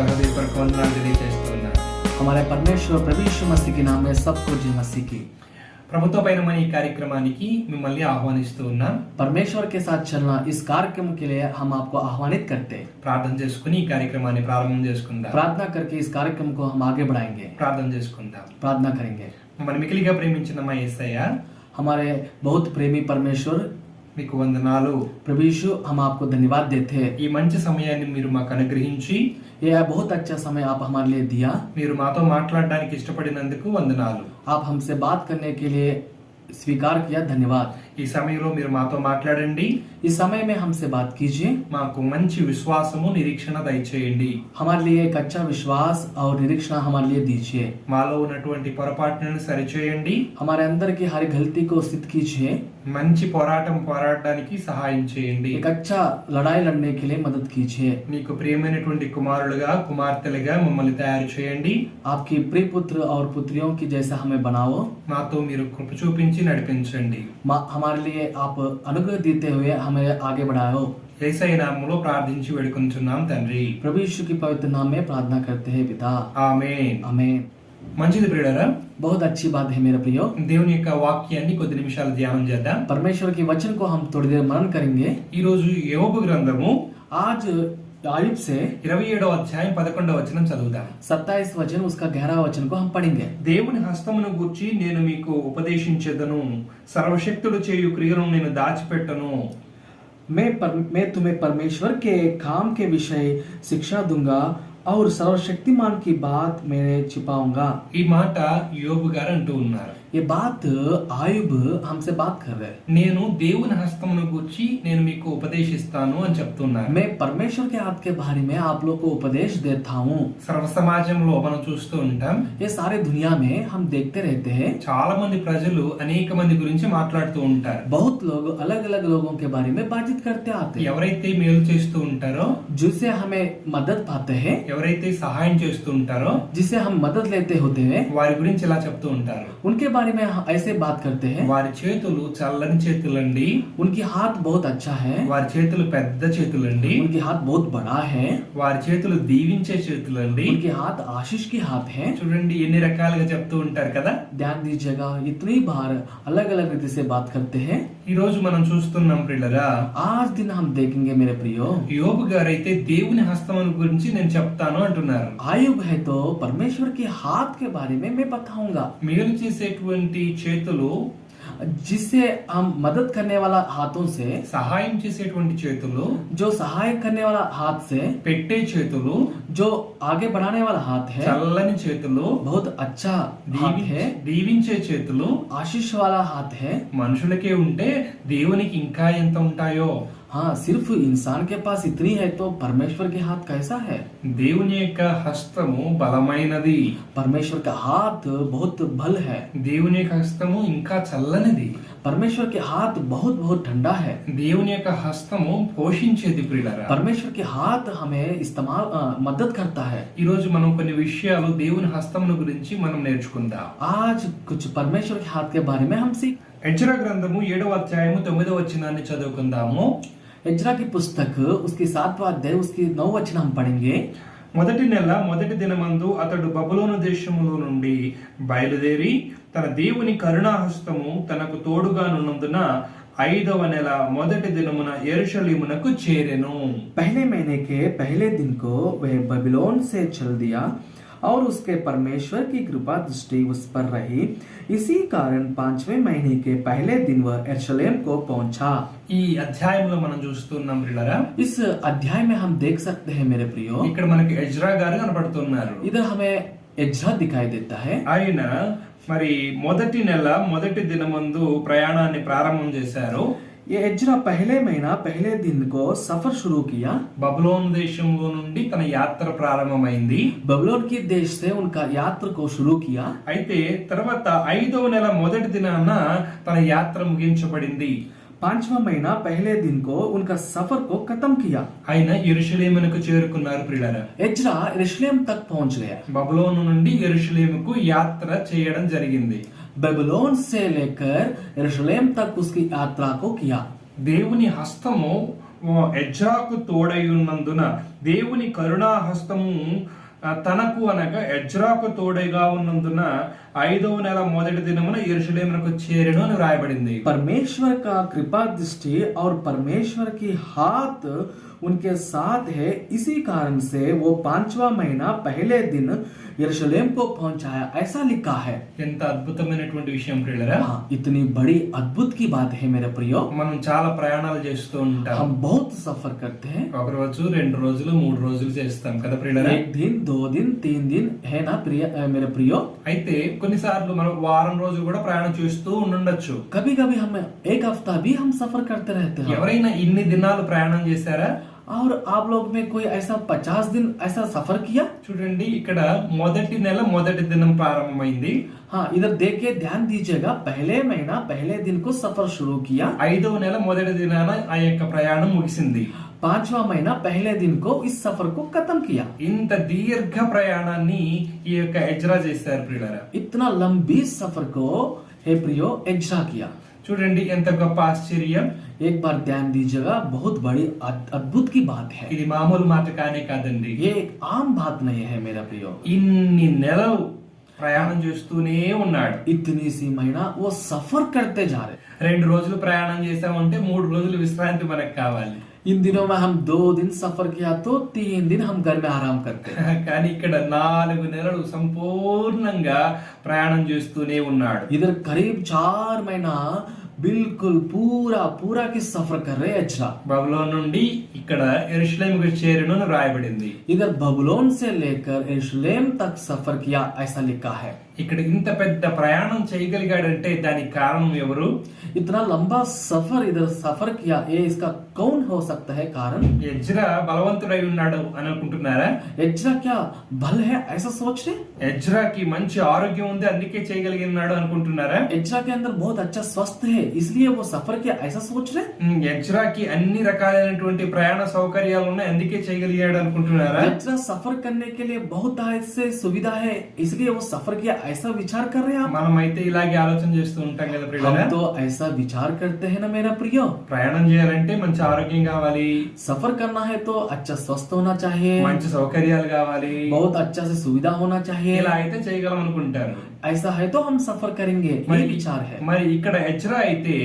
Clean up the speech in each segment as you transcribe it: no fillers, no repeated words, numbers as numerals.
యొక్క హృదయపూర్వక వందనాలు తెలియజేస్తున్నాను. हमारे परमेश्वर प्रभु यीशु मसीह के नाम में सबको जय मसीह की। ప్రభుత్వ పైన ఈ కార్యక్రమానికి మిమ్మల్ని ఆహ్వానిస్తూ ఉన్నాం. परमेश्वर के साथ चलना इस कार्यक्रम के लिए हम आपको आह्वानित करते हैं। ప్రార్థన చేసుకుని ఈ కార్యక్రమాన్ని ప్రారంభం చేసుకుందాం. प्रार्थना करके इस कार्यक्रम को हम आगे बढ़ाएंगे। ప్రార్థన చేసుకుందాం. प्रार्थना करेंगे। మన మికిలిగా ప్రేమించిన మా యేసయ్య, हमारे बहुत प्रेमी परमेश्वर మీకు వందనాలు. प्रभु यीशु, हम आपको धन्यवाद देते हैं। ఈ మంచి సమయాన్ని మీరు మాకు అనుగ్రహించి यह बहुत अच्छा समय आप हमारे लिए दिया। మీరు మాతో మాట్లాడడానికి ఇష్టపడినందుకు వందనాలు. आप हमसे बात करने के लिए स्वीकार किया, धन्यवाद। ఈ సమయంలో మీరు మాతో మాట్లాడండి. इस समय में हमसे बात कीजिए। మాకు మంచి విశ్వాసము నిరీక్షణ దయచేయండి. हमारे लिए एक अच्छा विश्वास और निरीक्षण हमारे लिए दीजिए। మాలో ఉన్నటువంటి పొరపాట్లను సరిచేయండి. हमारे अंदर की हर गलती को सिद्ध कीजिए। మంచి పోరాడడానికి సహాయం చేయండి. एक अच्छा लड़ाई लड़ने के लिए मदद कीजिए। మీకు ప్రియమైనటువంటి కుమారులుగా కుమార్తెలుగా మమ్మల్ని తయారు చేయండి. आपकी प्रिय पुत्र और पुत्रियों की जैसा हमें बनाओ। మాతో మీరు కృప చూపించి నడిపించండి. हमारे लिए आप अनुग्रह देते हुए हमें आगे बढ़ाओ। యేసయ్య నామములో ప్రార్థించి వేడుకొంచున్నాం తండ్రి. प्रभु यीशु की पवित्र नाम में प्रार्थना करते हैं पिता, ఆమేన్. आमीन। మంచిది ప్రియులారా, बहुत अच्छी बात है मेरे प्रियो। దేవుని యొక్క వాక్యాన్ని కొద్ది నిమిషాలు ధ్యానం చేద్దాం. परमेश्वर के वचन को हम थोड़ी देर मनन करेंगे। ఈ రోజు యోబు గ్రంథము आज आयुब से 27వ అధ్యాయం 11వ వచనం చదువుదాం. 27 वचन, उसका 11 वचन को हम पढ़ेंगे। దేవుని హస్తమును గూర్చి నేను మీకు ఉపదేశించెదను, సర్వశక్తుడు చేయు క్రియలను నేను దాచిపెట్టను. मैं तुम्हें परमेश्वर के काम के विषय शिक्षा दूंगा और सर्वशक्तिमान की बात मैं छिपाऊंगा। ఈ మాట యోబు గారు అంటూ ఉన్నారు. ये बात आयुब हमसे बात कर रहे हैं। నేను దేవుని హస్తమును గూర్చి నేను మీకు ఉపదేశిస్తాను అని చెప్తున్నారు. मैं परमेश्वर के हाथ के बारे में आप लोग को उपदेश देता हूँ। సర్వ సమాజంలో మనం చూస్తూ ఉంటాం, ये सारे दुनिया में हम देखते रहते हैं। చాలా మంది ప్రజలు అనేక మంది గురించి మాట్లాడుతూ ఉంటారు. बहुत लोग अलग अलग लोगों के बारे में बातचीत करते आते हैं, ఎవరైతే మేలు చేస్తూ ఉంటారో, जिससे हमें मदद पाते हैं, ఎవరైతే సహాయం చేస్తూ ఉంటారో जिससे हम मदद लेते होते हैं, వారి గురించి ఇలా చెప్తూ ఉంటారు. उनके बारे में ऐसे बात करते हैं। వారి చేతులు చల్లని చేతులండి, उनकी हाथ बहुत अच्छा है, వారి చేతులు పెద్ద చేతులండి, उनकी हाथ बहुत बड़ा है, వారి చేతులు దీవించే చేతులండి. उनके हाथ आशीष की हाथ है। చూడండి ఎన్ని రకాలుగా చెప్తూ ఉంటారు కదా. ध्यान दीजिएगा, इतनी बार अलग अलग रीति से बात करते हैं। ఈ రోజు మనం చూస్తున్నాం ప్రియులరా, आज दिन हम देखेंगे मेरे प्रियो, యోబు గారైతే దేవుని హస్తమును గురించి నేను చెప్తాను అంటున్నారు. आयुब है तो परमेश्वर के हाथ के बारे में मैं बताऊंगा, మేలు చేసేటువంటి చేతులు, जिससे हम मदद करने वाला हाथों से, సహాయం చేసేటువంటి చేతులు, जो सहायक करने वाला हाथ से, పెట్టే చేతులు, जो आगे बढ़ाने वाला हाथ है, చల్లని చేతులు, बहुत अच्छा हाथ है, దీవించే చేతులు आशीष वाला हाथ है। మనుషులకే ఉంటే దేవునికి ఇంకా ఎంత ఉంటాయో. हाँ, सिर्फ इंसान के पास इतनी है तो परमेश्वर के हाथ कैसा है। దేవుని యొక్క హస్తము బలమైనది, परमेश्वर का हाथ बहुत बल है, దేవుని యొక్క హస్తము ఇంకా చల్లనిది, परमेश्वर के हाथ बहुत बहुत ठंडा है, దేవుని యొక్క హస్తము పోషించేది ప్రియులారా. परमेश्वर के हाथ हमें इस्तेमाल मदद करता है। ఈ రోజు మనం కొన్ని విషయాలు దేవుని హస్తమును గురించి మనం నేర్చుకుందాం. आज कुछ परमेश्वर के हाथ के बारे में हम सीख। ఎజ్రా గ్రంథము 7వ అధ్యాయము 9వ వచనాన్ని చదువుకుందాము. एज्रा की पुस्तक उसकी 7वां अध्याय उसकी 9 वचन हम पढ़ेंगे। మొదటి నెల మొదటి దినమందు అతడు బబులోను దేశములో నుండి బయలుదేరి తన దేవుని కరుణాహస్తము తనకు తోడుగానున్నందున 5వ నెల మొదటి దినమున యెరూషలేమునకు చేరెను. पहले महीने के पहले दिन को वह बबीलोन से चल दिया और उसके परमेश्वर की कृपा दृष्टि उस पर रही। इसी कारण 5वें महीने के पहले दिन वह यरूशलेम को पहुंचा। ఈ అధ్యాయంలో మనం చూస్తున్నాం ప్రియులారా, इस अध्याय में हम देख सकते हैं मेरे प्रियो, ఇక్కడ మనకి ఎజ్రా గారు కనబడుతున్నారు. इधर हमें एज्रा दिखाई देता है। ఆయన మరి మొదటి నెల మొదటి దినమందు ప్రయాణాన్ని ప్రారంభం చేశారు. ये एज्रा पहले महीना पहले दिन को सफर शुरू किया। బబులోను దేశంలో నుండి తన యాత్ర ప్రారంభమైంది. बबलोन के देश से उनका यात्रा को शुरू किया। అయితే తర్వాత 5వ నెల మొదటి దినాన తన యాత్ర ముగించబడింది. 5वां महीना पहले दिन को उनका सफर को खत्म किया। ఆయన యెరూషలేమునకు చేరుకున్నారు ప్రియులారా. एज्रा यरूशलेम तक पहुंच गया। బబులోను నుండి యెరూషలేముకు యాత్ర చేయడం జరిగింది. बेबीलोन से लेकर यरूशलेम तक उसकी यात्रा को किया। దేవుని హస్తము ఎజ్రాకు తోడై ఉన్నందున దేవుని కరుణాహస్తము తనకు అనగా ఎజ్రాకు తోడైగా ఉన్నందున 5వ నెల మొదటి దినమున యెరూషలేమునకు చేరెను అని రాయబడింది. परमेश्वर का कृपा दृष्टि और परमेश्वर की हाथ उनके साथ है, इसी कारण से वो 5वां महीना पहले दिन यरूशलेम को पहुंचाया, ऐसा लिखा है। ఎంత అద్భుతమైనటువంటి విషయం ప్రియులారా. हाँ, इतनी बड़ी अद्भुत की बात है मेरे प्रियो। మనం చాలా ప్రయాణాలు చేస్తూ ఉంటాం. हम बहुत सफर करते हैं, ఒక రోజు 2 రోజులు 3 రోజులు చేస్తాం కదా ప్రియులారా. 1 दिन 2 दिन 3 दिन है ना प्रिय मेरे प्रियो। అయితే కొన్నిసార్లు మనం వారం రోజులు కూడా ప్రయాణం చేస్తూ ఉండొచ్చు. कभी कभी हम 1 हफ्ता भी हम सफर करते रहते हैं। ఎవరైనా ఇన్ని దినాలు ప్రయాణం చేశారా? और आप लोग में कोई ऐसा 50 दिन ऐसा सफर किया? చూడండి, ఇక్కడ మొదటి నెల మొదటి దినం ప్రారంభమైంది. हाँ, इधर देख के ध्यान दीजिएगा, पहले महीना पहले दिन को सफर शुरू किया, 5వ నెల మొదటి దినాన ఆ యొక్క ప్రయాణం ముగిసింది. 5वां महीना पहले दिन को इस सफर को खत्म किया। ఇంత దీర్ఘ ప్రయాణాన్ని ఈ యొక్క ఎజ్రా చేశారు ప్రియులారా. इतना लंबी सफर को हे प्रियो एज्रा किया। చూడండి ఎంత గొప్ప ఆశ్చర్యం. एक बार ध्यान दीजिएगा, बहुत बड़ी अद्भुत की बात है। ఇది మామూలు మాట కానే కాదండి. ये एक आम बात नहीं है मेरा प्रियो। ఇన్ని నెలలు ప్రయాణం చేస్తూనే ఉన్నాడు. इतनी सी महीना वो सफर करते जा रहे। 2 రోజులు ప్రయాణం చేసామంటే 3 రోజులు విశ్రాంతి మనకు కావాలి. इन दिनों में हम 2 दिन सफर किया तो 3 दिन हम घर में आराम करते हैं। కానీ ఇక్కడ 4 నెలలు సంపూర్ణంగా ప్రయాణం చేస్తూనే ఉన్నాడు. इधर करीब 4 महीना बिल्कुल पूरा पूरा की सफर कर रहे एज्रा। బబులోను నుండి ఇక్కడ యెరూషలేముకు చేరెను అని రాయబడింది. इधर बबुलोन से लेकर यरूशलेम तक सफर किया, ऐसा लिखा है। ఇక్కడ ఇంత పెద్ద ప్రయాణం చేయగలిగాడంటే దానికి కారణం ఎవరు? इतना लंबा सफर इधर सफर किया, ये इसका कौन हो सकता है कारण? ఎజ్రా బలవంతుడై ఉన్నాడు అని అనుకుంటున్నారా? एज्रा क्या बल है ऐसा सोच रहे? ఎజ్రాకి మంచి ఆరోగ్యం ఉంది అందుకే చేయగలిగినాడు అనుకుంటున్నారా? एज्रा के अंदर बहुत अच्छा स्वस्थ है इसलिए वो सफर किया, ऐसा सोच रहे? ఎజ్రాకి అన్ని రకాలైనటువంటి ప్రయాణ సౌకర్యాలు ఉన్నాయి అందుకే చేయగలిగాడు అనుకుంటున్నారా? एज्रा सफर करने के लिए बहुत ऐसे सुविधा है इसलिए वो सफर किया, ऐसा विचार कर रहे हैं आप? మనమైతే ఇలాగే ఆలోచన చేస్తూ ఉంటాం కదా ప్రియులారా. हम तो ऐसा विचार करते हैं ना मेरा प्रियो। ప్రయాణం చేయాలంటే మంచి ఆరోగ్యం కావాలి, सफर करना है तो अच्छा स्वस्थ होना चाहिए, మంచి సౌకర్యాలు కావాలి, बहुत अच्छा से सुविधा होना चाहिए, ఇలా అయితే చేయగలం అనుకుంటారు. ऐसा है तो हम सफर करेंगे, ये विचार है। మరి ఇక్కడ ఎజ్రా అయితే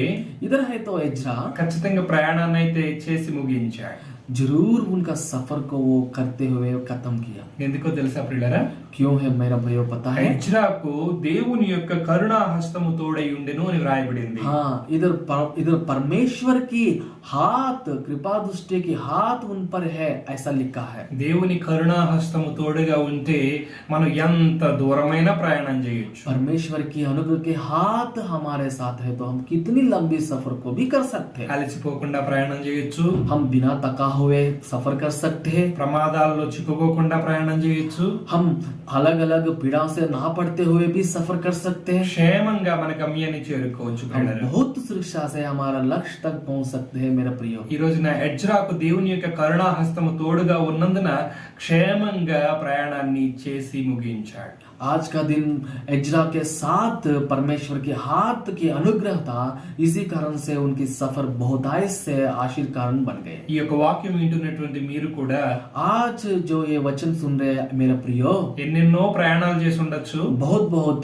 इधर है तो एज्रा ఖచ్చితంగా ప్రయాణాన్ని అయితే చేసి ముగించాడు. जरूर उनका सफर को वो करते हुए खत्म किया। ఎందుకో తెలుసా ప్రియులారా? क्यों है मेरा भाइयों पता है? ఎజ్రాకు దేవుని యొక్క కరుణా హస్తము తోడై ఉండెను అని రాయబడింది. हाँ, इधर परमेश्वर की हाथ, कृपा दृष्टि की हाथ उन पर है, ऐसा लिखा है। దేవుని కరుణా హస్తము తోడుగా ఉంటే మనం ఎంత దూరమైన ప్రయాణం చేయొచ్చు. परमेश्वर की अनुग्रह के हाथ हमारे साथ है तो हम कितनी लंबी सफर को भी कर सकते हैं। అలసిపోకుండా ప్రయాణం చేయొచ్చు, हम बिना थका हुए सफर कर सकते हैं, ప్రమాదాల్లో చిక్కుకోకుండా ప్రయాణం చేయొచ్చు, हम अलग अलग पीड़ा से ना पड़ते हुए भी सफर कर सकते हैं, క్షేమంగా మన గమ్యాన్ని చేరుకోవచ్చు. हम बहुत सुरक्षा से हमारा लक्ष्य तक पहुंच सकते हैं मेरा प्रियो। ఈ రోజున ఎజ్రాకు దేవుని యొక్క కరుణా హస్తము తోడుగా ఉన్నందున క్షేమంగా ప్రయాణాన్ని చేసి ముగించాడు. आज का दिन एज्रा के साथ परमेश्वर के हाथ की अनुग्रह था, इसी कारण से उनकी सफर बहुतायत से आशीर्वाद कारण बन गए। ఈ యొక్క వాక్యం వింటున్నటువంటి మీరు కూడా आज जो ये वचन सुन रहे हैं मेरा प्रियो, ఎన్నెన్నో ప్రయాణాలు చేసి ఉండొచ్చు, बहुत बहुत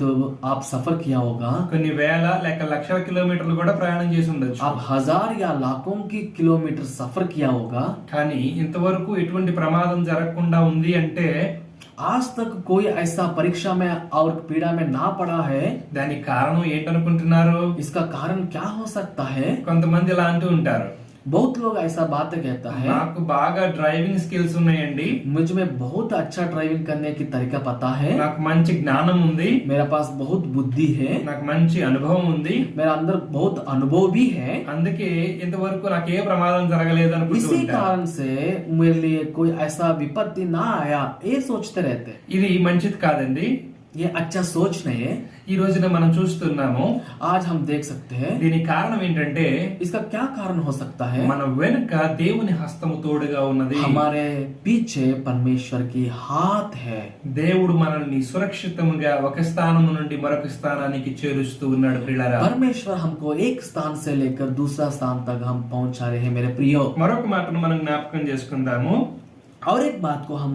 आप सफर किया होगा, కొన్ని వేల లేక లక్షల కిలోమీటర్లు కూడా ప్రయాణం చేసి ఉండొచ్చు. आप 1000 या लाखों की किलोमीटर सफर किया होगा, కానీ ఇంతవరకు ఎటువంటి ప్రమాదం జరగకుండా ఉంది అంటే आज तक कोई ऐसा परीक्षा में और पीड़ा में ना पड़ा है। దానికి కారణం ఏంటనుకుంటున్నారు? इसका कारण क्या हो सकता है? కొంతమంది ఇలా అంటూ ఉంటారు, बहुत लोग ऐसा बात कहता है, నాకు బాగా డ్రైవింగ్ స్కిల్స్ ఉన్నాయండి, मुझ में बहुत अच्छा ड्राइविंग करने की तरीका पता है, నాకు మంచి జ్ఞానం ఉంది, मेरा पास बहुत बुद्धि है, నాకు మంచి అనుభవం ఉంది, मेरा अंदर बहुत अनुभव भी है, అందుకే ఇంతవరకు నాకు ఏ ప్రమాదం జరగలేదు అనుకుంటూ इसी ఉంటారు. कारण से मेरे लिए कोई ऐसा विपत्ति ना आया, ये सोचते रहते। ఇది మంచిది కాదండి. ये अच्छा सोच नहीं है। ఈ రోజున మనం చూస్తున్నాము. आज हम देख सकते हैं దీనికి కారణం ఏంటంటే इसका क्या कारण हो सकता है। మన వెనుక దేవుని హస్తము తోడుగా ఉన్నది. हमारे पीछे परमेश्वर की हाथ है। దేవుడు మనల్ని సురక్షితంగా ఒక స్థానం నుండి మరొక స్థానానికి చేరుస్తూ ఉన్నాడు ప్రియులారా. परमेश्वर हमको एक स्थान से लेकर दूसरा स्थान तक हम पहुंचा रहे हैं मेरे प्रियो। మరొక మాటను మనం జ్ఞాపకం చేసుకుందాము. और एक बात को हम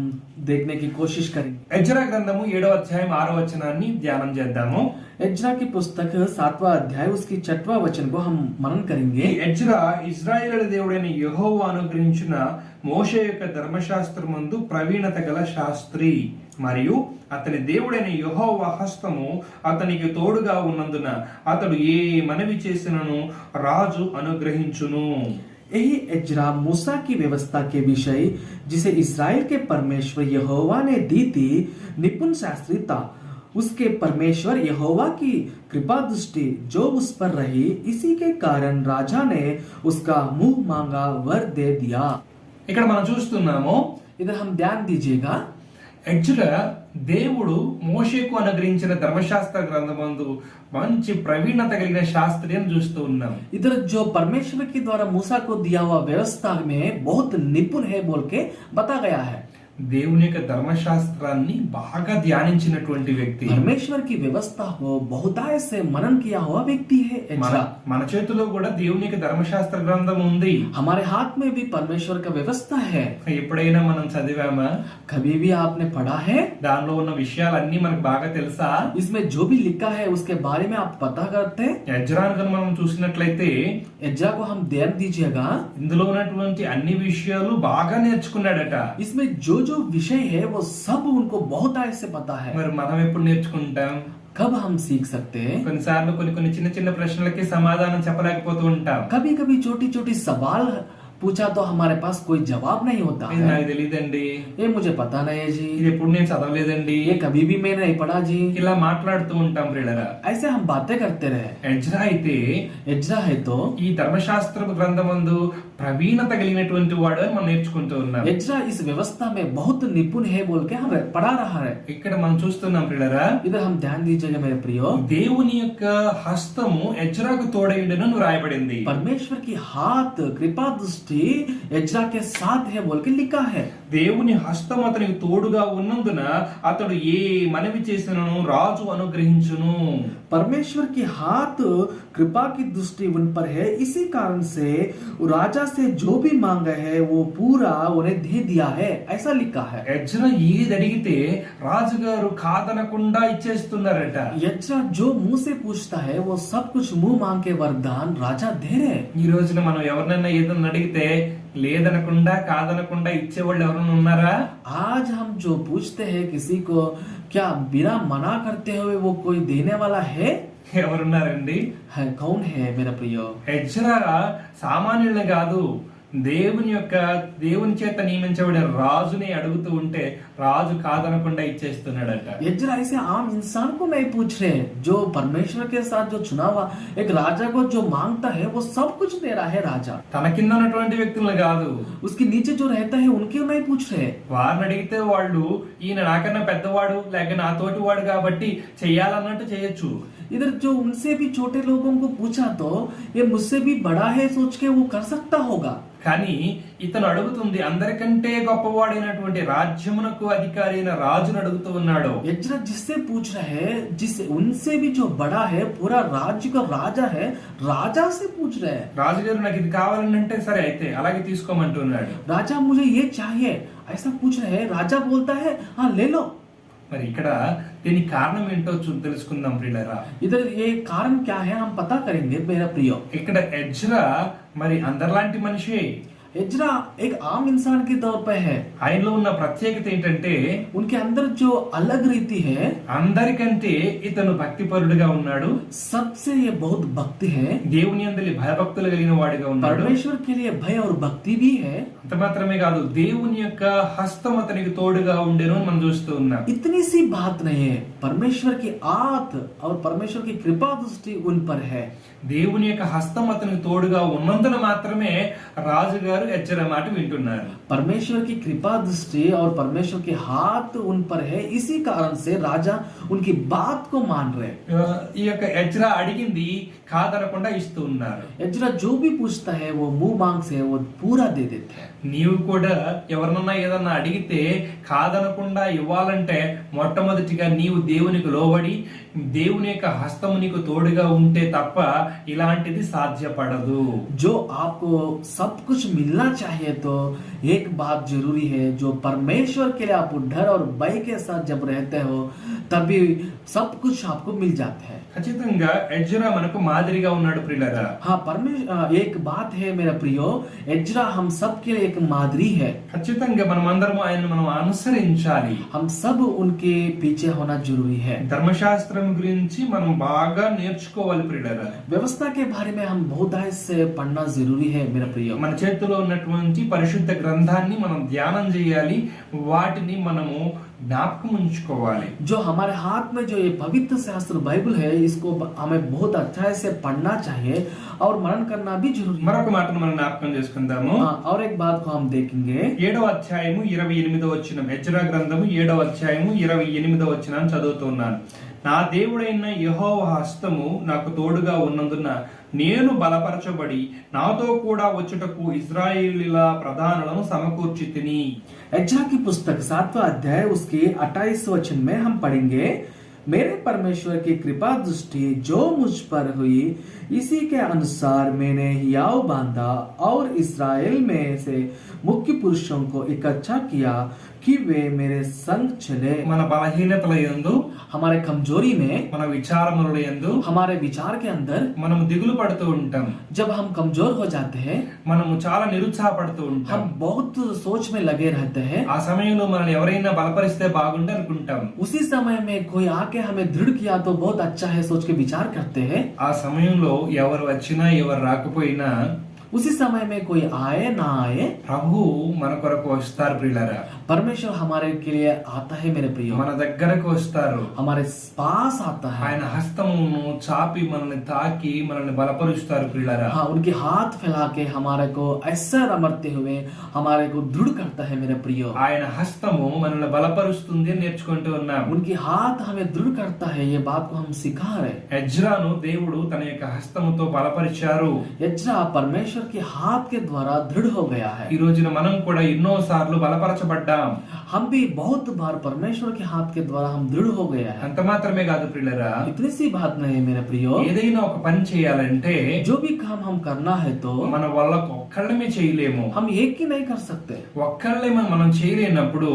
देखने की कोशिश करेंगे। ఎజ్రా గ్రంథము 7వ అధ్యాయం 6వ వచనాన్ని ధ్యానం చేద్దాము. एज्रा की पुस्तक 7वां अध्याय उसकी 6वां वचन को हम मनन करेंगे। ఈ ఎజ్రా ఇశ్రాయేలు దేవుడైన యెహోవా అనుగ్రహించిన మోషే యొక్క ధర్మశాస్త్రమందు ప్రవీణత గల శాస్త్రి మరియు అతని దేవుడైన యెహోవా హస్తము అతనికి తోడుగా ఉన్నందున అతడు ఏ మనవి చేసినను రాజు అనుగ్రహించును. यही एज्रा मूसा की व्यवस्था के विषय जिसे इस्राएल के परमेश्वर यहोवा ने दी थी निपुण शास्त्री था। उसके परमेश्वर यहोवा की कृपा दृष्टि जो उस पर रही, इसी के कारण राजा ने उसका मुंह मांगा वर दे दिया। ఇక్కడ మనం చూస్తున్నాము इधर हम ध्यान दीजिएगा। ఎజ్రా దేవుడు మోషేకు అనుగ్రహించిన ధర్మశాస్త్ర గ్రంథమందు మంచి ప్రవీణత కలిగిన శాస్త్రి అని చూస్తూ ఉన్నాం. इधर जो परमेश्वर के द्वारा मूसा को दिया हुआ व्यवस्था में बहुत निपुण है बोल के बता गया है। దేవుని యొక్క ధర్మశాస్త్రాన్ని బాగా ధ్యానించినటువంటి వ్యక్తి, परमेश्वर की व्यवस्था को बहुताय से मनन किया हुआ व्यक्ति है एज्रा। మన చేతిలో కూడా దేవుని యొక్క ధర్మశాస్త్ర గ్రంథం ఉంది. हमारे हाथ में भी परमेश्वर का व्यवस्था है। ఎప్పుడైనా మనం చదివామా? कभी भी आपने पढ़ा है? దానిలో ఉన్న విషయాలన్నీ మనకు బాగా తెలుసా? इसमें जो भी लिखा है उसके बारे में आप पता करते हैं? ఎజ్రాను కనుక మనం చూసినట్లయితే एज्रा को हम ध्यान दीजिएगा। ఇందులో ఉన్నటువంటి అన్ని విషయాలు బాగా నేర్చుకున్నాడట. इसमें जो जो विषय है वो सब उनको बहुत आय से पता है। మరి మనం ఎప్పుడు నేర్చుకుంటాం? कब हम सीख सकते हैं? కొన్నిసార్లు కొన్ని చిన్న చిన్న ప్రశ్నలకి సమాధానం చెప్పలేకపోతూ ఉంటాం. कभी कभी छोटी छोटी सवाल पूछा तो हमारे पास कोई जवाब नहीं होता ఇది है। నాకు తెలియదండి, ये मुझे पता नहीं है जी, ఇది ఎప్పుడు నేను చదవలేదండి, ये कभी भी मैंने नहीं पढ़ा जी। ఇలా మాట్లాడుతూ ఉంటాం ప్రియులారా. ऐसे हम बातें करते रहे। ఎజ్రా అయితే एज्रा है तो ఈ ధర్మశాస్త్ర గ్రంథమందు ప్రవీణత కలిగినటువంటి వాడు అని మనం నేర్చుకుంటూ ఉన్నాం. एज्रा इस व्यवस्था में बहुत निपुण है बोल के हम पढ़ा रहा है। ఇక్కడ మనం చూస్తున్నాం ప్రియులారా, इधर हम ध्यान दीजिएगा मेरे प्रियो। దేవుని యొక్క హస్తము ఎజ్రాకు తోడైండును రాయబడింది. परमेश्वर की हाथ कृपा दृष्टि एज्रा के साथ है बोल के लिखा है। దేవుని హస్తం అతనికి తోడుగా ఉన్నందున అతడు ఏ మనవి చేసినను రాజు అనుగ్రహించును. परमेश्वर की हाथ कृपा की दृष्टि उन पर है, इसी कारण से राजा से जो भी मांगा है वो पूरा उन्हें दे दिया है, ऐसा लिखा है। ఎజ్రా ఏది అడిగితే రాజుగారు కాదనకుండా ఇచ్చేస్తున్నారట. एज्रा जो मुंह से पूछता है वो सब कुछ मुंह मांग के वरदान राजा दे रहे। ఈ రోజున మనం ఎవరినైనా ఏదైనా అడిగితే లేదనకుండా కాదనకుండా ఇచ్చేవాళ్ళు ఎవరైనా ఉన్నారా? आज हम जो पूछते हैं किसी को, क्या बिना मना करते हुए वो कोई देने वाला है? ఎవరున్నారండి? है कौन है मेरा प्रियो? ఎజ్రా సామాన్యుల్ని కాదు, దేవుని చేత నియమించబడిన రాజుని అడుగుతూ ఉంటే రాజు కాదనకుండా ఇచ్చేస్తున్నాడట. एज्रा ऐसे आम इंसान को नहीं पूछ रहे, जो परमेश्वर के साथ जो चुना हुआ एक राजा को जो मांगता है वो सब कुछ दे रहा है राजा। తన కింద ఉన్నటువంటి వ్యక్తులను కాదు, उसके नीचे जो रहता है उनके नहीं पूछ रहे। వారిని అడిగితే వాళ్ళు ఈయన నాకన్నా పెద్దవాడు లేక నా తోటి వాడు కాబట్టి చెయ్యాలన్నట్టు చేయొచ్చు. इधर जो उनसे भी छोटे लोगों को पूछा तो ये मुझसे भी बड़ा है सोच के वो कर सकता होगा। కానీ ఇతను అడుగుతుంది అందరికంటే గొప్పవాడైనటువంటి రాజ్యమునకు అధికారి అయిన రాజును అడుగుతూ ఉన్నాడు. एज्रा जिससे पूछ रहे हैं, जिससे उनसे भी जो बड़ा है, पूरा राज्य का राजा है, राजा से पूछ रहे हैं। రాజుగారు నాకు ఇది కావాలని అంటే సరే అయితే అలాగే తీసుకోమంటున్నాడు. राजा मुझे ये चाहिए ऐसा पूछ रहे हैं, राजा बोलता है हाँ ले लो। మరి ఇక్కడ దీనికి కారణం ఏంటో తెలుసుకుందాం ప్రియులారా. इधर ये कारण क्या है हम पता करेंगे मेरा प्रियो। ఇక్కడ ఎజ్రా మరి అందరిలాంటి మనిషి, एज्रा एक आम इंसान के तौर पे है। ఆయనలో ఉన్న ప్రత్యేకత ఏంటంటే उनके अंदर जो अलग रीति है, అందరికంటే ఇతను భక్తిపరుడుగా ఉన్నాడు. सबसे ये बहुत भक्ति है, దేవుని యందలి భయభక్తులు కలిగిన వాడిగా ఉన్నాడు. परमेश्वर के लिए भय और भक्ति भी है। అంత మాత్రమే కాదు, దేవుని యొక్క హస్తం అతనికి తోడుగా ఉండేను అని మనం చూస్తూ ఉన్నాం. इतनी सी बात नहीं है, परमेश्वर की आत और परमेश्वर की कृपा दृष्टि उन पर है। దేవుని యొక్క హస్తం అతనికి తోడుగా ఉన్నందున మాత్రమే రాజుగారు ఎజ్రా మాట వింటున్నారు. परमेश्वर की कृपा दृष्टि और परमेश्वर के हाथ उन पर है, इसी कारण से राजा उनकी बात को मान रहे। ఈ యొక్క ఎజ్రా అడిగింది కాదనకుండా ఇస్తూ ఉన్నారు. एजरा जो भी पूछता है वो मुंह मांग से वो पूरा दे देते हैं। నీవు కూడా ఎవరినన్నా ఏదన్నా అడిగితే కాదనకుండా ఇవ్వాలంటే మొట్టమొదటిగా నీవు దేవునికి లోబడి దేవుని యొక్క హస్తము నీకు తోడుగా ఉంటే తప్ప ఇలాంటిది సాధ్యపడదు. जो आपको सब कुछ मिलना चाहिए तो एक बात जरूरी है, जो परमेश्वर के लिए आप डर और भय के साथ जब रहते हो तभी सब कुछ आपको मिल जाता है। ఖచ్చితంగా ఎజ్రా మనకు మాదిరిగా ఉన్నాడు ప్రియులారా. हाँ एक बात है मेरा प्रियो, एजरा हम सब के लिए एक मादरी है। ఖచ్చితంగా మనం అందరం ఆయన్ని మనం అనుసరించాలి. हम सब उनके पीछे होना जरूरी है। ధర్మశాస్త్రం గురించి మనం బాగా నేర్చుకోవాలి ప్రియులారా. व्यवस्था के बारे में हम बहुत से पढ़ना जरूरी है मेरा प्रियो। మన చేతిలో ఉన్నటువంటి పరిశుద్ధ గ్రంథాన్ని మనం ధ్యానం చేయాలి, వాటిని మనము జ్ఞాపకం ఉంచుకోవాలి. जो हमारे हाथ में जो ये पवित्र शास्त्र बाइबल है, इसको हमें बहुत अच्छा से पढ़ना चाहिए और मनन करना भी जरूरी है। మరొక మాటను మనం జ్ఞాపకం చేసుకుందాము. और एक बात को हम देखेंगे, 7వ అధ్యాయము 28వ వచనం, ఎజ్రా గ్రంథము 7వ అధ్యాయము 28వ వచనం చదువుతున్నాను. నా దేవుడైన యెహోవా హస్తము నాకు తోడుగా ఉన్నందున నేను బలపరచబడి నాతో కూడా వచ్చుటకు ఇశ్రాయేలీల ప్రధానులను సమకూర్చితిని. एजरा की पुस्तक 7वां अध्याय उसके 28 वचन में हम पढ़ेंगे, मेरे परमेश्वर की कृपा दृष्टि जो मुझ पर हुई इसी के अनुसार मैंने हियाव बांधा और इस्राएल में से मुख्य पुरुषों को इकट्ठा किया कि वे मेरे संग चले। మన బలహీనతల యందు, हमारे कमजोरी में, మన విచారముల యందు हमारे विचार के अंदर మనం దిగులు పడుతూ ఉంటాం. जब हम कमजोर हो जाते हैं, మనము చాలా నిరుత్సాహపడుతూ ఉంటాం. हम बहुत सोच में लगे रहते हैं। ఆ సమయంలో మనల్ని ఎవరైనా బలపరిస్తే బాగుండు అనుకుంటాం. उसी समय में कोई आके हमें दृढ़ किया तो बहुत अच्छा है सोच के विचार करते हैं। ఆ సమయంలో ఎవరు వచ్చినా ఎవరు రాకపోయినా उसी समय में कोई आए ना आए, ప్రభు మన కొరకు వస్తారు ప్రియులారా. परमेश्वर हमारे के लिए आता है मेरे प्रियो, మన దగ్గరకు వస్తారు. हमारे पास आता है। ఆయన హస్తమును చాపి మనల్ని తాకి మనల్ని బలపరుస్తారు ప్రియులారా. हाँ, उनके हाथ फैला के हमारे को ऐसा रमरते हुए हमारे को दृढ़ करता है मेरे प्रियो। ఆయన హస్తము మనల్ని బలపరుస్తుంది అని నేర్చుకుంటూ ఉన్నాం. उनकी हाथ हमें दृढ़ करता है, ये बात को हम सिखा रहे। ఎజ్రాను దేవుడు తన యొక్క హస్తముతో బలపరిచారు. एजरा परमेश्वर के हाथ के द्वारा दृढ़ हो गया है। ఈ రోజున మనం కూడా ఎన్నో సార్లు బలపరచబడ్డాం. हम भी बहुत बार परमेश्वर के हाथ के द्वारा हम दृढ़ हो गया है। అంత మాత్రమే కాదు ప్రియులారా, इतनी सी बात नहीं है मेरे प्रियो, ఏదైనా ఒక పని చేయాలంటే जो भी काम हम करना है तो మన వల్ల ఒక్కళ్ళమే చేయలేము. हम एक ही नहीं कर सकते। ఒక్కళ్ళే మనం చేయలేనప్పుడు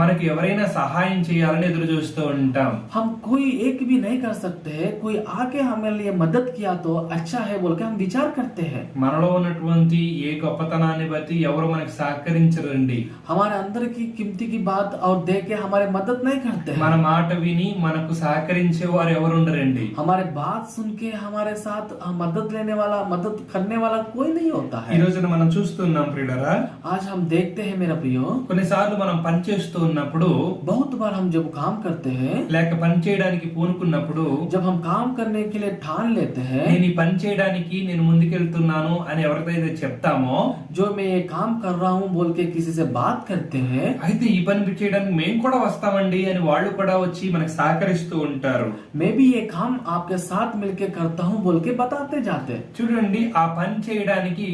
మనకి ఎవరైనా సహాయం చేయాలని ఎదురు చూస్తూ ఉంటాం. हम कोई एक भी नहीं कर सकते हैं, कोई आके हमें लिए मदद किया तो अच्छा है बोल के हम विचार करते हैं। మనలో ఉన్నటువంటి ఏ గొప్పతనాన్ని బట్టి ఎవరు మనకి సహకరించరండి. हमारे अंदर की कीमती की बात और देख के हमारे मदद नहीं करते మన हैं। మాట విని మనకు సహకరించే వారు ఎవరుండరండి. हमारे बात सुन के हमारे साथ मदद लेने वाला, मदद करने वाला कोई नहीं होता ఈ है। రోజున మనం చూస్తున్నాం ప్రియులారా, आज हम देखते हैं मेरा प्रियो, కొన్నిసార్లు మనం పని చేస్తూ ఉన్నప్పుడు बहुत बार हम जब काम करते हैं, లేక పని చేయడానికి పూనుకున్నప్పుడు जब हम काम करने के लिए ठान लेते हैं, నేను ఈ పని చేయడానికి నేను ముందుకెళ్తున్నాను అని ఎవరికైతే చెప్తామో, जो मैं ये काम कर रहा हूँ बोल के किसी से बात करते हैं, అయితే ఈ పని చేయడానికి మేము కూడా వస్తామండి అని వాళ్ళు కూడా వచ్చి మనకు సహకరిస్తూ ఉంటారు. मैं भी ये काम आपके साथ मिलके करता हूँ बोल के बताते जाते। చూడండి, ఆ పని చేయడానికి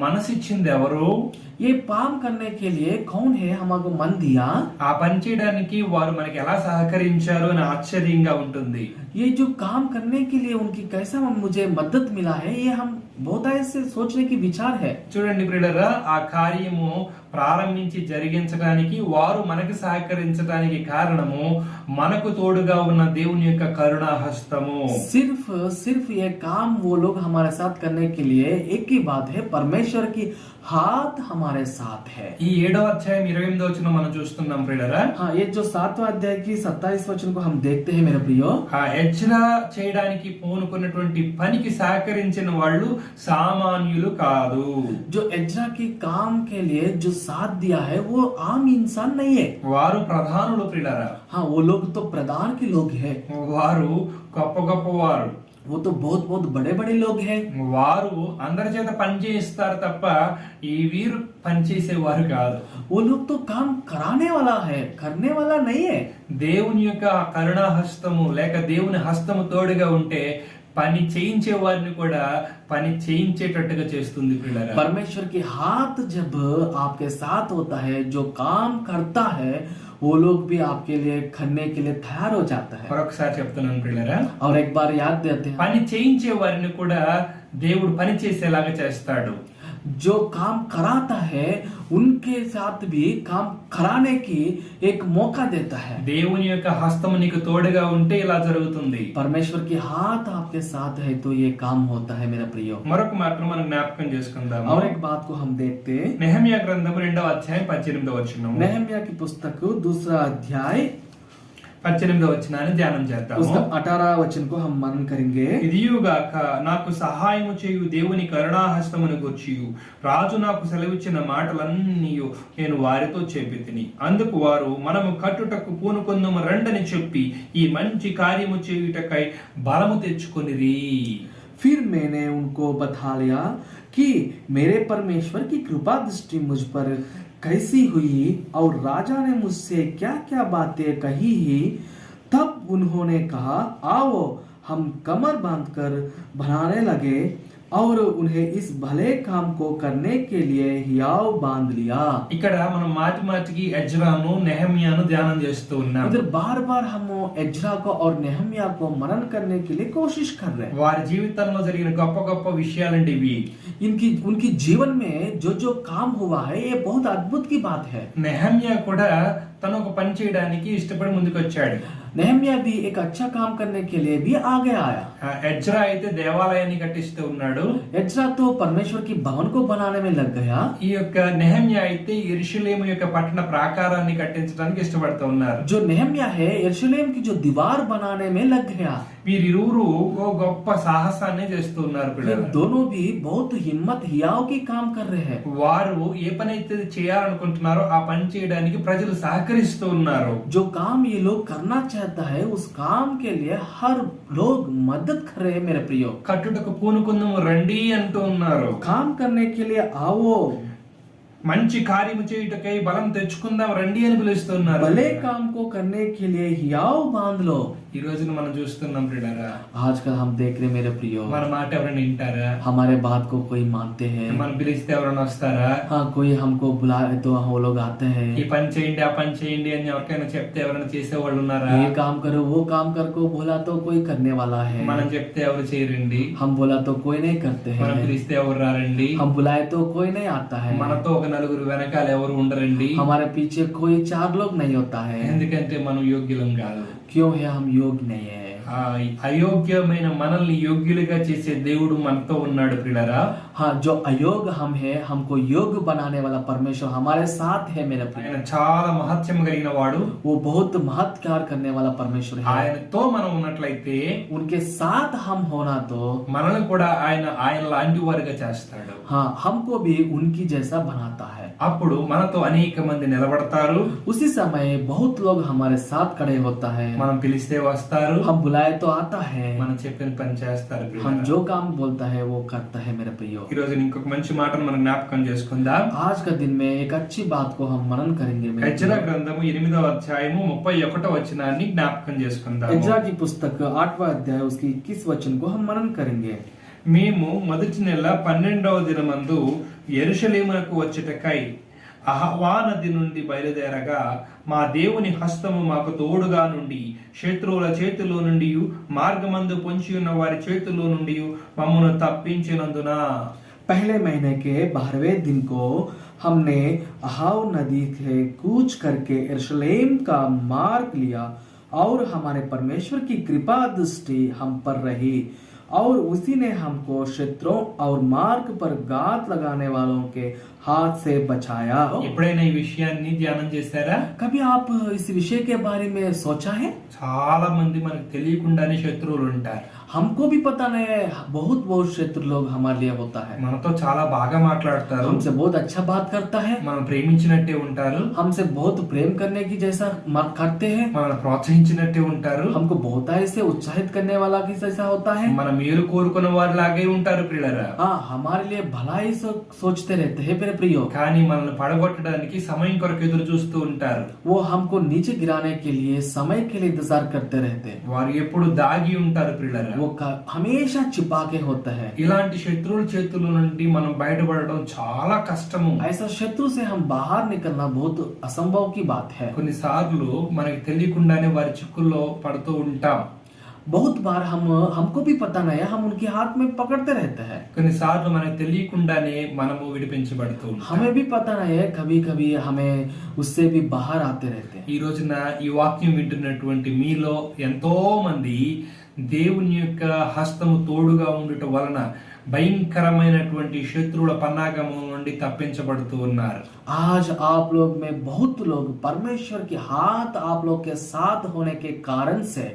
మనసిచ్చింది ఎవరు? ये काम करने के लिए कौन है हमको मन दिया? ఆ పని చేయడానికి వారు మనకి ఎలా సహకరించారు అని ఆశ్చర్యంగా ఉంటుంది. ये जो काम करने के लिए उनकी कैसा मुझे मदद मिला है, ये हम बहुत ऐसे सोचने की विचार है। చూడండి ప్రియులారా, ఆ కార్యము ప్రారంభించి జరిగించడానికి వారు మనకి సహకరించడానికి కారణము మనకు తోడుగా ఉన్న దేవుని యొక్క కరుణా హస్తము. सिर्फ ये काम वो लोग हमारे साथ करने के लिए एक ही बात है, परमेश्वर की हाथ हमारे साथ है। ఈ 7వ అధ్యాయం 28వ వచనం మనం చూస్తున్నాం ప్రియులారా. हाँ, ये जो 7वां अध्याय की 27 वचन को हम देखते हैं मेरे प्रियो, ఆ ఎజ్రా చేయడానికి పూనుకున్నటువంటి పనికి సహకరించిన వాళ్ళు సామాన్యులు కాదు. जो एजरा की काम के लिए जो साथ दिया है वो आम इंसान नहीं है। వారు ప్రధానులు ప్రియులారా. हाँ, वो लोग तो प्रधान के लोग हैं, వారు గొప్ప గొప్ప వారు. वो तो बहुत बहुत बड़े बड़े लोग हैं। వారు అందరి చేత పని చేయిస్తారు తప్ప ఈ వీరు పని చేసేవారు కాదు. वो लोग तो काम कराने वाला है, करने वाला नहीं है। దేవుని యొక్క కరుణా హస్తము లేక దేవుని హస్తము తోడుగా ఉంటే పని చేయించే వారిని కూడా పని చేయించేటట్టుగా చేస్తుంది పిల్లరా. परमेश्वर की हाथ जब आपके साथ होता है, जो काम करता है वो लोग भी आपके लिए करने के लिए तैयार हो जाता है। మరొకసారి చెప్తున్నాను పిల్లరా, और एक बार याद देते हैं, పని చేయించే వారిని కూడా దేవుడు పని చేసేలాగా చేస్తాడు. जो काम कराता है उनके साथ भी काम कराने की एक मौका देता है। దేవుని యొక్క హస్తము నీకు తోడుగా ఉంటే ఇలా జరుగుతుంది. परमेश्वर की हाथ आपके साथ है तो ये काम होता है मेरा प्रियो। మరొక మాటను మనం జ్ఞాపకం చేసుకుందాము. और एक बात को हम देखते हैं, నెహెమ్యా గ్రంథము 2వ అధ్యాయం 18వ వచనము. नेहम्या की पुस्तक 2 अध्याय 18వ వచనాన్ని ధ్యానం చేద్దాము. उसका 18 वचन को हम मनन करेंगे। ఇదియుగాక నాకు సహాయము చేయు దేవుని కరుణాహస్తమును గూర్చియు రాజు నాకు సెలవిచ్చిన మాటలన్నీ నేను వారితో చెప్పితిని. అందుకు వారు మనము కట్టుటకు పూనుకొందుము రండని చెప్పి ఈ మంచి కార్యము చేయుటకై బలము తెచ్చుకొనిరి. फिर मैंने उनको बता लिया कि मेरे परमेश्वर की कृपा दृष्टि मुझ पर कैसी हुई और राजा ने मुझसे क्या क्या बातें कही ही। तब उन्होंने कहा, आओ हम कमर बांधकर बनाने लगे और उन्हें इस भले काम को करने के लिए हियाव बांध लिया। ఇక్కడ మనం మాటి మాటికి ఎజ్రాను నెహెమ్యాను ధ్యానం చేస్తూ ఉన్నాం. इधर बार बार हम एज्रा को और नेहम्या को मनन करने के लिए कोशिश कर रहे हैं। వారి జీవితంలో జరిగిన గొప్ప గొప్ప విషయాలండి ఇవి. उनकी जीवन में जो जो काम हुआ है ये बहुत अद्भुत की बात है। నెహెమ్యా కూడా తను ఒక పని చేయడానికి ఇష్టపడి ముందుకు వచ్చాడు. नेहम्या भी एक अच्छा काम करने के लिए भी आगे आया। ఎజ్రా అయితే దేవాలయాన్ని కట్టిస్తూ ఉన్నాడు. एज्रा तो परमेश्वर की भवन को बनाने में लग गया। ఈ యొక్క నెహెమ్యా అయితే యెరూషలేము యొక్క పట్టణ ప్రాకారాన్ని కట్టించడానికి ఇష్టపడుతూ ఉన్నారు. जो नेहम्या है यरूशलेम की जो दीवार बनाने में लग गया। వీరిరువురు ఓ గొప్ప సాహసాన్ని చేస్తూ ఉన్నారు फिर పిల్లలు. दोनों भी बहुत हिम्मत हियाव की काम कर रहे हैं। వారు ఏ పని అయితే చేయాలనుకుంటున్నారో ఆ పని చేయడానికి ప్రజలు సహకరిస్తూ ఉన్నారు. जो काम ये लोग करना चाहता है उस काम के लिए हर लोग मदद कर रहे हैं मेरे प्रियो। కట్టుటకు పూనుకుందాము రండి అంటూ ఉన్నారు. काम करने के लिए आओ, మంచి కార్యము చేయుటకై బలం తెచ్చుకుందాం రండి అని పిలుస్తున్నారు. भले काम को करने के लिए हियाव बांध लो। ఈ రోజున మనం చూస్తున్నాం ప్రియులారా, आजकल हम देख रहे मेरे प्रियो, మన మాట ఎవరైనా వింటారా? हमारे बात को कोई मानते हैं? మనం పిలిస్తే ఎవరైనా వస్తారా? हाँ, कोई हमको बुलाए तो वो लोग आते ఈ हैं। పని చేయండి ఆ పని చేయండి అని ఎవరికైనా చెప్తే ఎవరైనా చేసేవాళ్ళు ఉన్నారా? ये काम करो वो काम कर को बोला तो कोई करने वाला है। మనం చెప్తే ఎవరు చేయరండి. हम बोला तो कोई नहीं करते మనం हैं। పిలిస్తే ఎవరు రారండి. हम बुलाए तो कोई नहीं आता है। మనతో ఒక నలుగురు వెనకాల ఎవరు ఉండరండి. हमारे पीछे कोई 4 लोग नहीं होता है। ఎందుకంటే మనం యోగ్యులం కాదు. क्यों है? हम योग्य नहीं है। ఆ అయోగ్యమైన మనల్ని యోగ్యులుగా చేసే దేవుడు మనతో ఉన్నాడు ప్రియులారా. हाँ, जो अयोग्य हम है हमको योग्य बनाने वाला परमेश्वर हमारे साथ है मेरे प्रिय। ఆయన చాలా మహత్యం కలిగిన వాడు. वो बहुत महत् कार्य करने वाला परमेश्वर है। ఆయనతో మనం ఉన్నట్లయితే उनके साथ हम होना तो మనల్ని కూడా ఆయన లాంటి వారిగా చేస్తాడు. हाँ, हमको भी उनकी जैसा बनाता है। అప్పుడు మనతో అనేక మంది నిలబడతారు. उसी समय बहुत लोग हमारे साथ खड़े होता है। మనం పిలిస్తే వస్తారు. हम बुलाए तो आता है। మనం చెప్పిన పని చేస్తారు हम ప్రియులారా. जो काम बोलता है वो करता है मेरे प्रियो। ఈ రోజు ఇంకొక మంచి మాటను మనం జ్ఞాపకం చేసుకుందాం. आज का दिन में एक अच्छी बात को हम मनन करेंगे मेरे ఎజ్రా प्रियो। గ్రంథము 8వ అధ్యాయము 31వ వచనాన్ని జ్ఞాపకం చేసుకుందాం. एज्रा की पुस्तक 8वां अध्याय उसकी 21 वचन को हम मनन करेंगे। మేము మొదటి నెల 12వ దినమందు యెరూషలేమునకు వచ్చుటకై అహవా నది నుండి బయలుదేరగా మా దేవుని హస్తము మాకు తోడుగా నుండి శత్రువుల చేతిలో నుండి మార్గమందు పొంచి ఉన్న వారి చేతిలో నుండి మమ్మను తప్పించినందున पहले महीने के 12वें दिन को हमने अहाव नदी से कूच करके यरूशलेम का मार्ग लिया और हमारे परमेश्वर की कृपा दृष्टि हम पर रही और उसी ने हमको शत्रुओं और मार्ग पर घात लगाने वालों के हाथ से बचाया। ఎప్పుడైనా ఈ విషయాన్ని ధ్యానం చేశారా? कभी आप इस विषय के बारे में सोचा है? చాలా మంది మనకు తెలియకుండానే శత్రువులు ఉంటారు. हमको भी पता नहीं है, बहुत बहुत शत्रु लोग हमारे लिए होता है। మనతో చాలా బాగా మాట్లాడతారు, हमसे बहुत अच्छा बात करता है, మనం ప్రేమించినట్టే ఉంటారు, हमसे बहुत प्रेम करने की जैसा करते हैं, మనల్ని ప్రోత్సహించినట్టే ఉంటారు, हमको बहुत से उत्साहित करने वाला की जैसा होता है। మన మేలు కోరుకున్న వారిలాగే ఉంటారు ప్రియులారా. हाँ, हमारे लिए भलाई सोचते रहते हैं मेरे प्रियो, కానీ మనల్ని పడగొట్టడానికి సమయం కొరకు ఎదురు చూస్తూ ఉంటారు. वो हमको नीचे गिराने के लिए समय के लिए इंतजार करते रहते हैं। వారు ఎప్పుడు దాగి ఉంటారు ప్రియులారా. वो हमेशा छिपा के होता है। ఇలాంటి శత్రువుల చేతుల నుండి మనం బయటపడడం చాలా కష్టము. ऐसा शत्रु से हम बाहर निकलना बहुत असंभव की बात है। కొన్నిసార్లు మనకి తెలియకుండానే వారి చిక్కుల్లో పడుతూ ఉంటాం. बहुत बार हमको भी पता नहीं है, हम उनके हाथ में पकड़ते रहते हैं। కొన్నిసార్లు మనకు తెలియకుండానే మనము విడిపించబడుతూ ఉంటాం. हमें भी पता नहीं है, कभी कभी हमें उससे भी बाहर आते रहते हैं। ఈ రోజున ఈ వాక్యం వింటున్నటువంటి మీలో ఎంతో మంది దేవుని యొక్క హస్తము తోడుగా ఉండుట వలన భయంకరమైనటువంటి శత్రువుల పన్నాగము నుండి తప్పించబడుతూ ఉన్నారు. आज आप लोग में बहुत लोग परमेश्वर के हाथ आप लोग के साथ होने के कारण से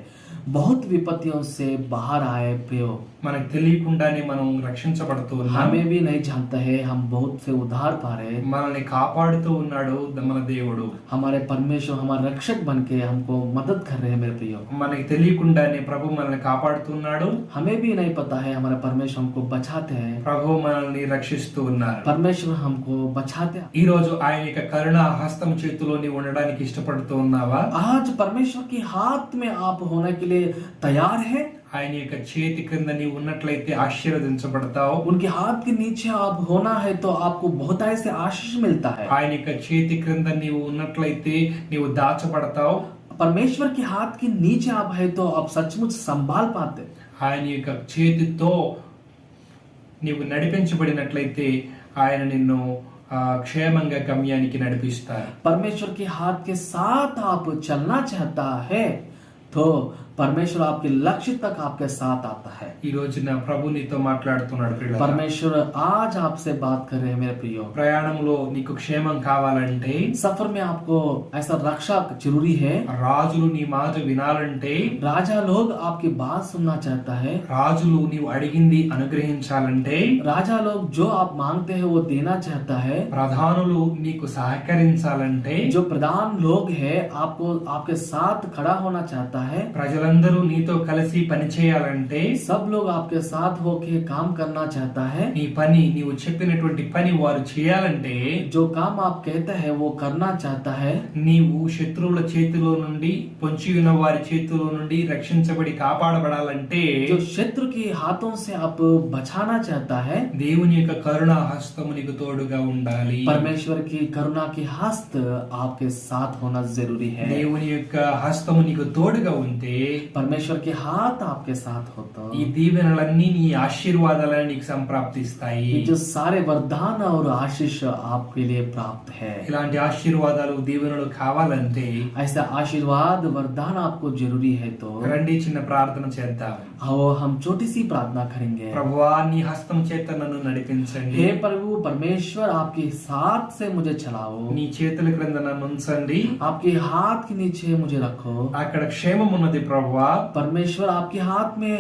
बहुत विपत्तियों से बाहर आए प्रियो। మనకు తెలియకుండానే మనం రక్షించబడుతూ ఉన్నాం. हमें भी नहीं जानता है, हम बहुत से उद्धार पा रहे। మనల్ని కాపాడుతూ ఉన్నాడు మన దేవుడు. हमारे परमेश्वर हमारे रक्षक बन के हमको मदद कर रहे हैं मेरे प्रियो। మనకి తెలియకుండానే ప్రభు మనల్ని కాపాడుతున్నాడు. हमें भी नहीं पता है, हमारे परमेश्वर हमको बचाते हैं। ప్రభు మనల్ని రక్షిస్తూ ఉన్నారు. परमेश्वर हमको बचाते हैं। ఈ రోజు ఆయన యొక్క కరుణ హస్తం చేతిలోని ఉండడానికి ఇష్టపడుతూ ఉన్నావా? आज परमेश्वर के हाथ में आप होने के लिए तैयार है। ఆయన యొక్క చేతి క్రింద నీవు ఉన్నట్లయితే ఆశీర్వదించబడతావు. उनके हाथ के नीचे आप होना है तो आपको बहुत ऐसे आशीष मिलता है। ఆయన యొక్క చేతి క్రింద నీవు ఉన్నట్లయితే నీవు దాచబడతావు. परमेश्वर के हाथ के नीचे आप है तो आप सचमुच संभाल पाते। ఆయన యొక్క చేతితో నీవు నడిపించబడినట్లయితే ఆయన నిన్ను క్షేమంగా గమ్యానికి నడిపిస్తారు. परमेश्वर के हाथ के साथ आप चलना चाहता है तो परमेश्वर आपके लक्ष्य तक आपके साथ आता है। ఈ రోజున ప్రభు నీతో మాట్లాడుతున్నాడు ప్రియులారా. परमेश्वर आज आपसे बात कर रहे हैं मेरे प्रियो। ప్రయాణంలో నీకు క్షేమం కావాలంటే, सफर में आपको ऐसा रक्षा जरूरी है। రాజులు నీ మాట వినాలంటే, राजा लोग आपकी बात सुनना चाहता है। రాజులు నీవు అడిగింది అనుగ్రహించాలంటే, राजा लोग जो आप मांगते हैं वो देना चाहता है। ప్రధానులు నీకు సహకరించాలంటే, जो प्रधान लोग है आपको आपके साथ खड़ा होना चाहता है। ప్రజలందరూ నీతో కలిసి పని చేయాలంటే, सब लोग आपके साथ होके काम करना चाहता है। నీ పని నీవు చెప్పినటువంటి పని వారు చేయాలంటే, जो काम आप कहते हैं वो करना चाहता है। నీవు శత్రువుల చేతిలో నుండి పొంచి ఉన్న వారి చేతిలో నుండి రక్షించబడి కాపాడబడాలంటే, जो शत्रु के हाथों से आप बचाना चाहता है। దేవుని యొక్క కరుణా హస్తము నీకు తోడుగా ఉండాలి. परमेश्वर की करुणा की हस्त आपके साथ होना जरूरी है। దేవుని యొక్క హస్తము నీకు తోడుగా ఉంటే, परमेश्वर के हाथ आपके साथ हो तो ఈ దీవెనలన్నీ నీ ఆశీర్వాదాలను నీకు సంప్రాప్తిస్తాయి. ये जो सारे वरदान और आशीष आपके लिए प्राप्त है। ఇలాంటి ఆశీర్వాదాలు దీవెనలు కావాలంటే ऐसा आशीर्वाद वरदान आपको जरूरी है तो రండి చిన్న ప్రార్థన చేద్దాం. आओ हम छोटी सी प्रार्थना करेंगे। ప్రభువా నీ హస్తం చేత నన్ను నడిపించండి. हे प्रभु परमेश्वर आपके साथ से मुझे चलाओ। నీ చేతుల క్రింద నన్ను ఉంచండి. आपके हाथ के नीचे मुझे रखो। అక్కడ క్షేమం ఉన్నది ప్రభువా. परमेश्वर आपके हाथ में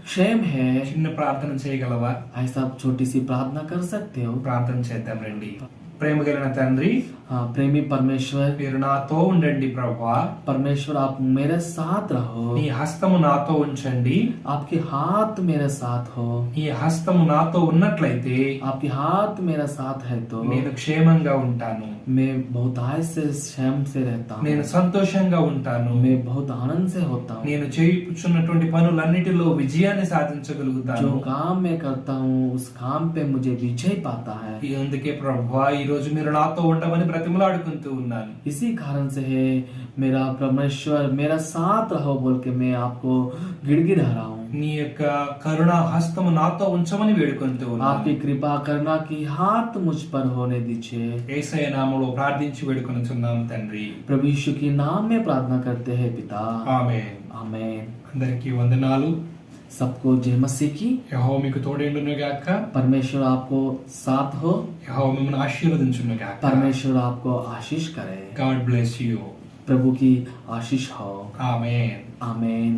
क्षेम है। చిన్న ప్రార్థన చేయగలవా? ऐसा आप छोटी सी प्रार्थना कर सकते हो। ప్రార్థన చేద్దాం రండి. ప్రేమ కలిగిన తండ్రి, हाँ प्रेमी परमेश्वर, మీరు నాతో ఉండండి ప్రభువా. परमेश्वर आप मेरे साथ रहो। నీ హస్తము నాతో ఉంచండి. आपके हाथ मेरे साथ हो। ఈ హస్తము నాతో ఉన్నట్లయితే आपके हाथ मेरा साथ है तो నేను క్షేమంగా ఉంటాను. मैं बहुत आय से क्षेम से रहता हूँ। నేను సంతోషంగా ఉంటాను. मैं बहुत आनंद से होता हूँ। నేను చేయుచున్నటువంటి పనులన్నిటిలో విజయాన్ని సాధించగలుగుతాను. जो काम मैं करता हूँ उस काम पे मुझे विजय पाता है। అందుకే ప్రభువా ఈ రోజు మీరు నాతో ఉండమని బ్రతిమలాడుకుంటూ ఉన్నాను. इसी कारण से है मेरा परमेश्वर मेरा साथ रहो बोल के मैं आपको गिड़गिड़ा रहा हूँ। నీ యొక్క కరుణ హస్తము నాతో ఉంచమని వేడుకుంటూ ఉన్నాను. आपकी कृपा करना की हाथ मुझ पर होने दीजिए। యేసయ్య నామములో ప్రార్థించి వేడుకొనుచున్నాము తండ్రి. प्रभु यीशु के नाम में प्रार्थना करते हैं पिता। ఆమేన్. आमेन। అందరికీ వందనాలు. सबको जय मसीह की। యెహోవా మీకు తోడేండును గాక. परमेश्वर आपको साथ हो। యెహోవా మిమ్మల్ని ఆశీర్వదించును గాక. परमेश्वर आपको आशीष करे। God bless you. प्रभु की आशीष हो। ఆమేన్. आमेन।